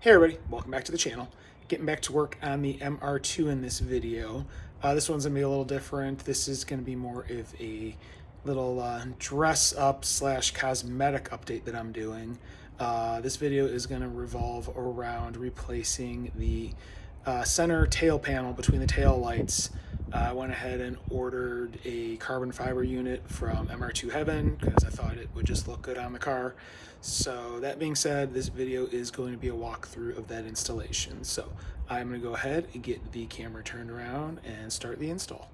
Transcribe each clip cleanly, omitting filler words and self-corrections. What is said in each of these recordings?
Hey everybody, welcome back to the channel. Getting back to work on the MR2 in this video. This one's gonna be a little different. This is gonna be more of a little dress up slash cosmetic update that I'm doing. This video is gonna revolve around replacing the center tail panel between the tail lights. I went ahead and ordered a carbon fiber unit from MR2 Heaven because I thought it would just look good on the car. So that being said, this video is going to be a walkthrough of that installation. So I'm going to go ahead and get the camera turned around and start the install.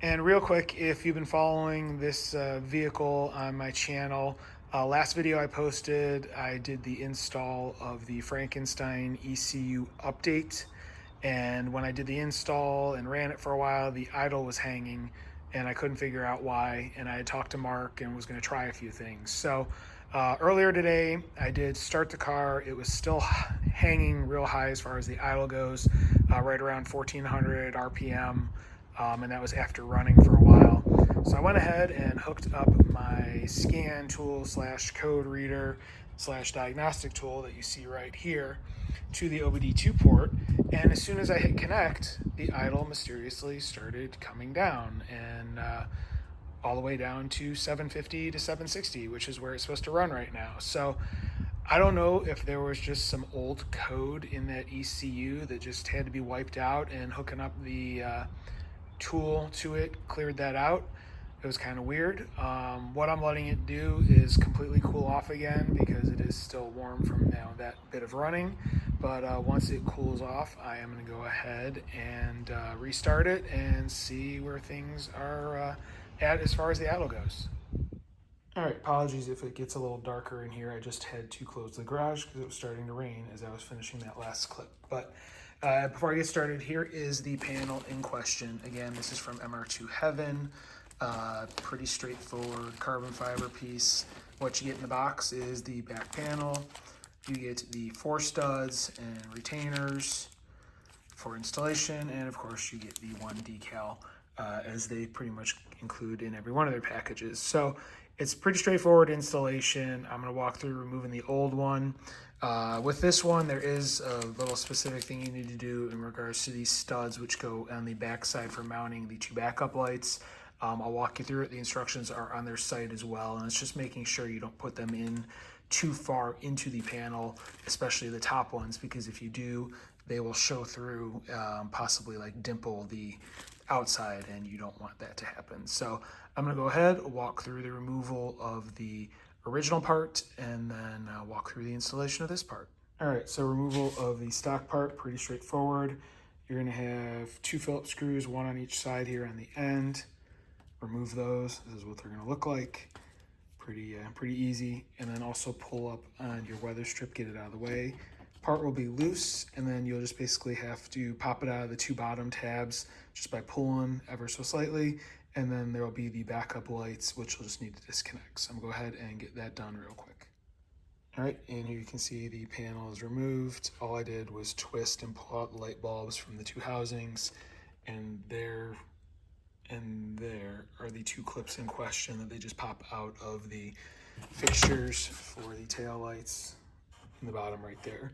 And real quick, if you've been following this vehicle on my channel, last video I posted, I did the install of the Frankenstein ECU update. And when I did the install and ran it for a while, the idle was hanging and I couldn't figure out why. And I had talked to Mark and was going to try a few things. So earlier today, I did start the car. It was still hanging real high as far as the idle goes, right around 1400 RPM. And that was after running for a while. So I went ahead and hooked up my scan tool slash code reader slash diagnostic tool that you see right here to the OBD2 port. And as soon as I hit connect, the idle mysteriously started coming down and all the way down to 750 to 760, which is where it's supposed to run right now. So I don't know if there was just some old code in that ECU that just had to be wiped out, and hooking up the tool to it cleared that out. It was kind of weird. What I'm letting it do is completely cool off again because it is still warm from now that bit of running. But once it cools off, I am going to go ahead and restart it and see where things are at as far as the idle goes. All right, apologies if it gets a little darker in here. I just had to close the garage because it was starting to rain as I was finishing that last clip. But before I get started, here is the panel in question. Again, this is from MR2 Heaven. Pretty straightforward carbon fiber piece. What you get in the box is the back panel. You get the 4 studs and retainers for installation, and of course you get the 1 decal as they pretty much include in every one of their packages. So it's pretty straightforward installation. I'm going to walk through removing the old one. With this one, there is a little specific thing you need to do in regards to these studs, which go on the back side for mounting the 2 backup lights. I'll walk you through it. The instructions are on their site as well, and it's just making sure you don't put them in too far into the panel, especially the top ones, because if you do, they will show through, possibly like dimple the outside, and you don't want that to happen. So I'm going to go ahead, walk through the removal of the original part, and then walk through the installation of this part. All right, so removal of the stock part, pretty straightforward. You're going to have 2 Phillips screws, 1 on each side here on the end. Remove those. This is what they're going to look like. Pretty easy. And then also pull up on your weather strip, get it out of the way. Part will be loose, and then you'll just basically have to pop it out of the 2 bottom tabs just by pulling ever so slightly. And then there will be the backup lights, which you'll just need to disconnect. So I'm going to go ahead and get that done real quick. All right, and here you can see the panel is removed. All I did was twist and pull out the light bulbs from the 2 housings, and there are the 2 clips in question that they just pop out of the fixtures for the tail lights in the bottom right there.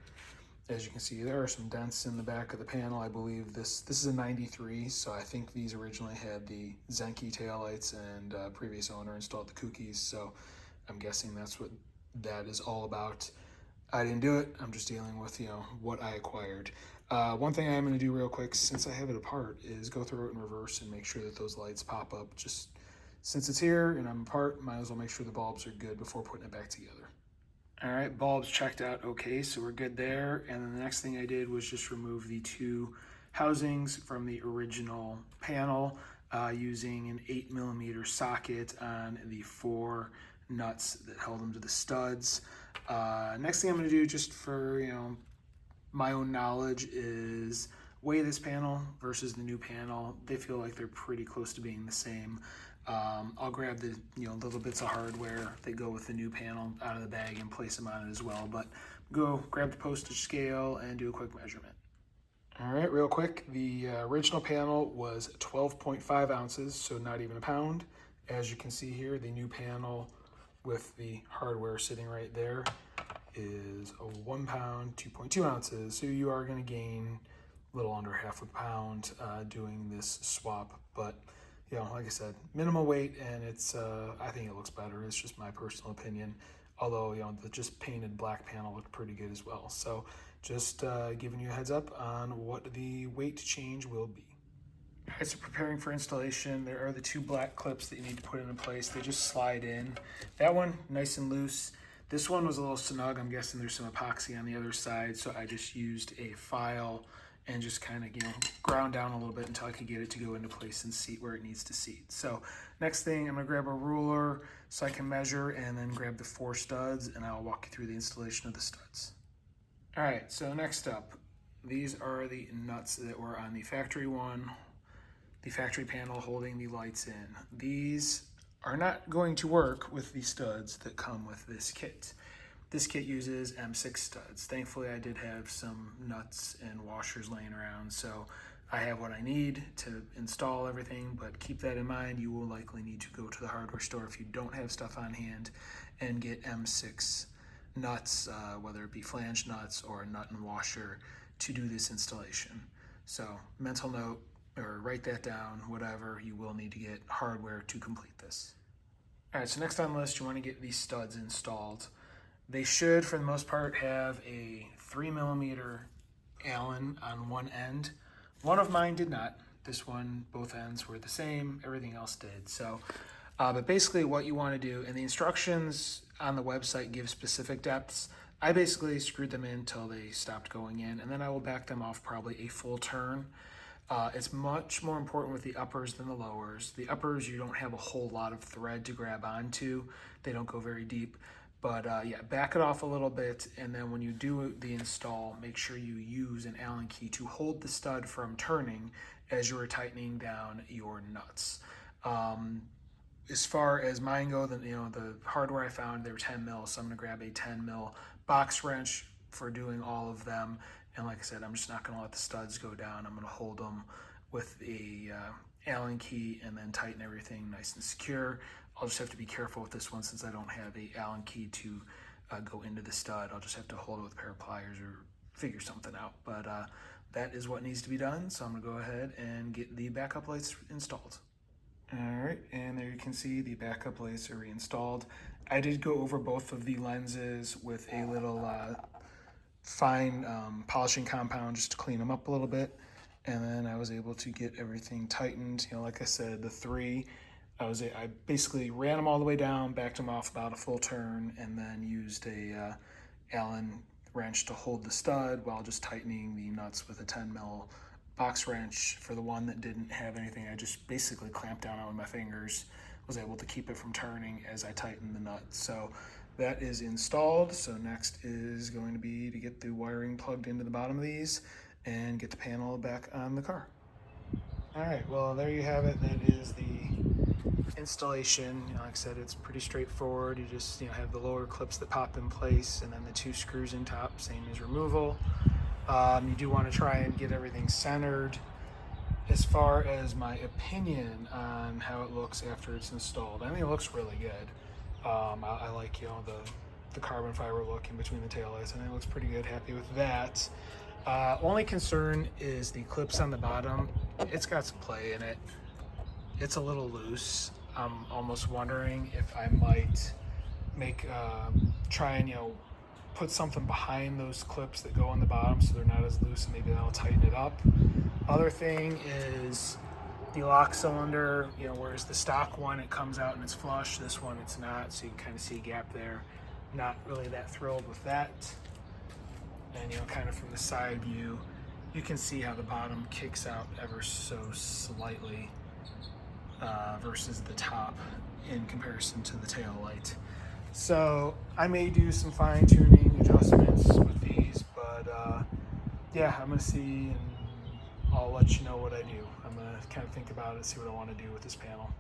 As you can see, there are some dents in the back of the panel. I believe this is a 93, so I think these originally had the Zenki tail lights, and previous owner installed the Kookies, so I'm guessing that's what that is all about. I didn't do it. I'm just dealing with, what I acquired. One thing I am going to do real quick, since I have it apart, is go through it in reverse and make sure that those lights pop up. Just since it's here and I'm apart, might as well make sure the bulbs are good before putting it back together. All right, bulbs checked out okay, so we're good there. And then the next thing I did was just remove the 2 housings from the original panel using an 8mm socket on the 4 nuts that held them to the studs. Next thing I'm going to do, just for my own knowledge, is weigh this panel versus the new panel. They feel like they're pretty close to being the same. I'll grab the little bits of hardware that go with the new panel out of the bag and place them on it as well. But go grab the postage scale and do a quick measurement. All right, real quick, the original panel was 12.5 ounces, so not even a pound. As you can see here, the new panel with the hardware sitting right there is a 1 pound, 2.2 ounces. So you are going to gain a little under half a pound doing this swap. But, you know, like I said, minimal weight, and it's, I think it looks better. It's just my personal opinion. Although, you know, the just painted black panel looked pretty good as well. So just giving you a heads up on what the weight change will be. All right, so preparing for installation, there are the 2 black clips that you need to put into place. They just slide in. That one, nice and loose. This one was a little snug. I'm guessing there's some epoxy on the other side, so I just used a file and just kind of, you know, ground down a little bit until I could get it to go into place and seat where it needs to seat. So next thing, I'm gonna grab a ruler so I can measure, and then grab the 4 studs, and I'll walk you through the installation of the studs. All right, so next up, these are the nuts that were on the factory one, the factory panel holding the lights in. These are not going to work with the studs that come with this kit. This kit uses M6 studs. Thankfully, I did have some nuts and washers laying around, so I have what I need to install everything, but keep that in mind. You will likely need to go to the hardware store if you don't have stuff on hand and get M6 nuts, whether it be flange nuts or a nut and washer, to do this installation. So mental note, or write that down, whatever, you will need to get hardware to complete this. All right, so next on the list, you want to get these studs installed. They should, for the most part, have a 3mm Allen on one end. One of mine did not. This one, both ends were the same, everything else did. So, but basically what you want to do, and the instructions on the website give specific depths. I basically screwed them in until they stopped going in, and then I will back them off probably a full turn. It's much more important with the uppers than the lowers. The uppers, you don't have a whole lot of thread to grab onto. They don't go very deep. But yeah, back it off a little bit, and then when you do the install, make sure you use an Allen key to hold the stud from turning as you are tightening down your nuts. As far as mine go, the hardware I found, they were 10 mil, so I'm gonna grab a 10 mil box wrench for doing all of them. And like I said, I'm just not gonna let the studs go down. I'm gonna hold them with a Allen key and then tighten everything nice and secure. I'll just have to be careful with this one since I don't have a Allen key to go into the stud. I'll just have to hold it with a pair of pliers or figure something out. But that is what needs to be done. So I'm gonna go ahead and get the backup lights installed. All right, and there you can see the backup lights are reinstalled. I did go over both of the lenses with a little fine polishing compound just to clean them up a little bit. And then I was able to get everything tightened. You know, like I said, the 3, I basically ran them all the way down, backed them off about a full turn, and then used a Allen wrench to hold the stud while just tightening the nuts with a 10 mil box wrench. For the one that didn't have anything, I just basically clamped down on with my fingers, was able to keep it from turning as I tightened the nut. So that is installed. So next is going to be to get the wiring plugged into the bottom of these and get the panel back on the car. All right, well, there you have it. That is the installation. Like I said, it's pretty straightforward. You just have the lower clips that pop in place, and then the 2 screws in top, same as removal. You do want to try and get everything centered. As far as my opinion on how it looks after it's installed, I think it looks really good. I like the carbon fiber look in between the taillights. I think it looks pretty good. Happy with that. Only concern is the clips on the bottom. It's got some play in it. It's a little loose. I'm almost wondering if I might try and put something behind those clips that go on the bottom so they're not as loose, and maybe that'll tighten it up. Other thing is the lock cylinder, whereas the stock one, it comes out and it's flush. This one, it's not, so you can kind of see a gap there. Not really that thrilled with that. And kind of from the side view, you can see how the bottom kicks out ever so slightly versus the top in comparison to the tail light. So I may do some fine-tuning adjustments with these, but yeah, I'm gonna see, and I'll let you know what I do. I'm gonna kind of think about it, see what I want to do with this panel.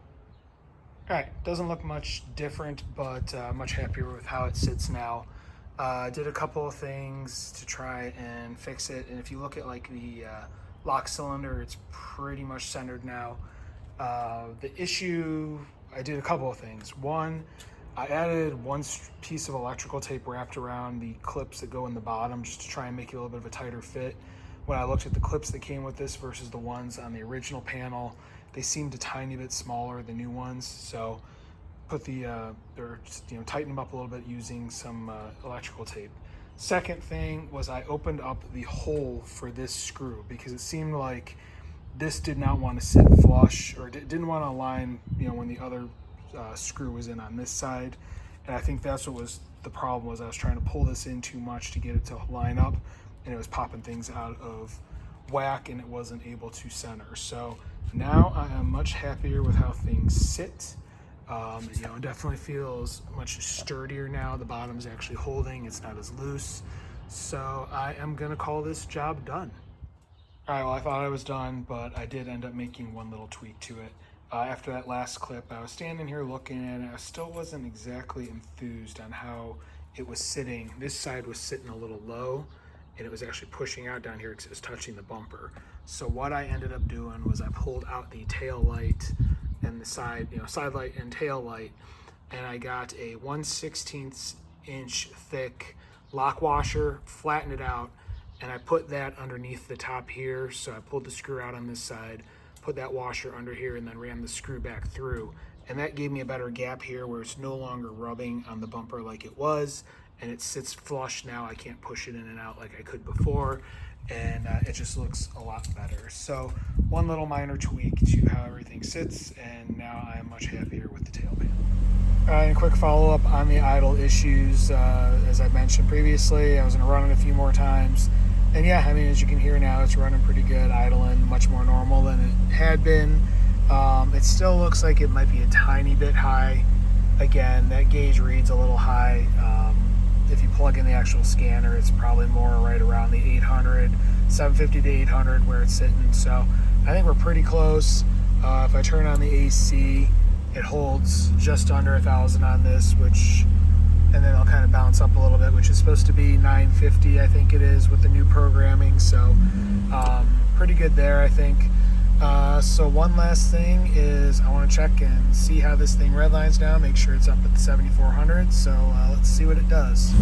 All right, doesn't look much different, but much happier with how it sits now. Did a couple of things to try and fix it, and if you look at like the lock cylinder, it's pretty much centered now. The issue, I did a couple of things. One, I added one piece of electrical tape wrapped around the clips that go in the bottom just to try and make it a little bit of a tighter fit. When I looked at the clips that came with this versus the ones on the original panel, they seemed a tiny bit smaller, the new ones. So put the, tighten them up a little bit using some electrical tape. Second thing was I opened up the hole for this screw because it seemed like this did not want to sit flush, or didn't want to align, when the other screw was in on this side. And I think that's what was the problem, was I was trying to pull this in too much to get it to line up, and it was popping things out of whack and it wasn't able to center. So now I am much happier with how things sit. It definitely feels much sturdier now. The bottom's actually holding, it's not as loose. So I am gonna call this job done. All right, well, I thought I was done, but I did end up making one little tweak to it. After that last clip, I was standing here looking and I still wasn't exactly enthused on how it was sitting. This side was sitting a little low and it was actually pushing out down here because it was touching the bumper. So what I ended up doing was I pulled out the tail light and the side light and tail light, and I got a 1/16 inch thick lock washer, flattened it out, and I put that underneath the top here. So I pulled the screw out on this side, put that washer under here, and then ran the screw back through. And that gave me a better gap here where it's no longer rubbing on the bumper like it was, and it sits flush now. I can't push it in and out like I could before, and it just looks a lot better. So one little minor tweak to how everything sits, and now I am much happier with the tailpan. And a quick follow-up on the idle issues. As I mentioned previously, I was going to run it a few more times. And yeah, I mean, as you can hear now, it's running pretty good, idling much more normal than it had been. It still looks like it might be a tiny bit high. Again, that gauge reads a little high. If you plug in the actual scanner, it's probably more right around the 800, 750 to 800 where it's sitting. So I think we're pretty close. If I turn on the AC, it holds just under 1,000 on this, and then it'll kind of bounce up a little bit, which is supposed to be 950, I think it is, with the new programming. So pretty good there, I think. So one last thing is I want to check and see how this thing redlines now, make sure it's up at the 7400. So let's see what it does.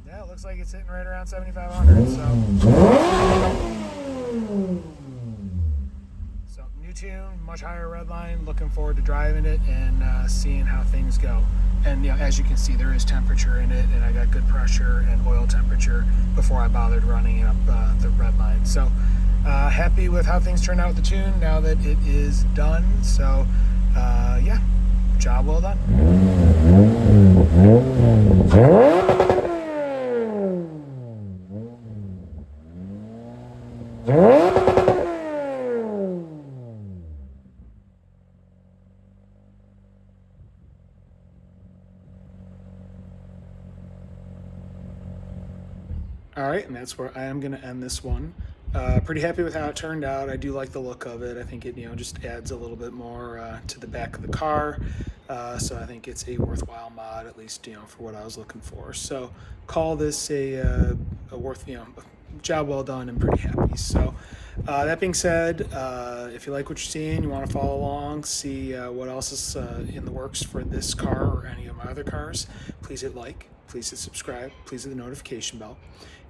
Yeah, it looks like it's hitting right around 7500. So new tune, much higher redline. Looking forward to driving it and seeing how things go. And as you can see, there is temperature in it, and I got good pressure and oil temperature before I bothered running it up the red line. So happy with how things turned out with the tune now that it is done. So yeah, job well done. All right, and that's where I am going to end this one. Pretty happy with how it turned out. I do like the look of it. I think it just adds a little bit more to the back of the car. So I think it's a worthwhile mod, at least for what I was looking for. So call this a job well done, and pretty happy. So that being said, if you like what you're seeing, you want to follow along, see what else is in the works for this car or any of my other cars, please hit like, please hit subscribe, please hit the notification bell.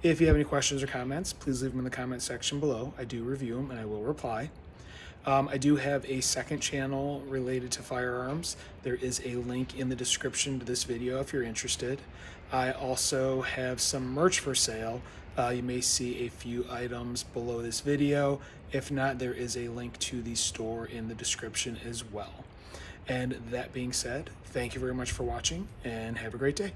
If you have any questions or comments, please leave them in the comment section below. I do review them and I will reply. I do have a second channel related to firearms. There is a link in the description to this video if you're interested. I also have some merch for sale. You may see a few items below this video. If not, there is a link to the store in the description as well. And that being said, thank you very much for watching and have a great day.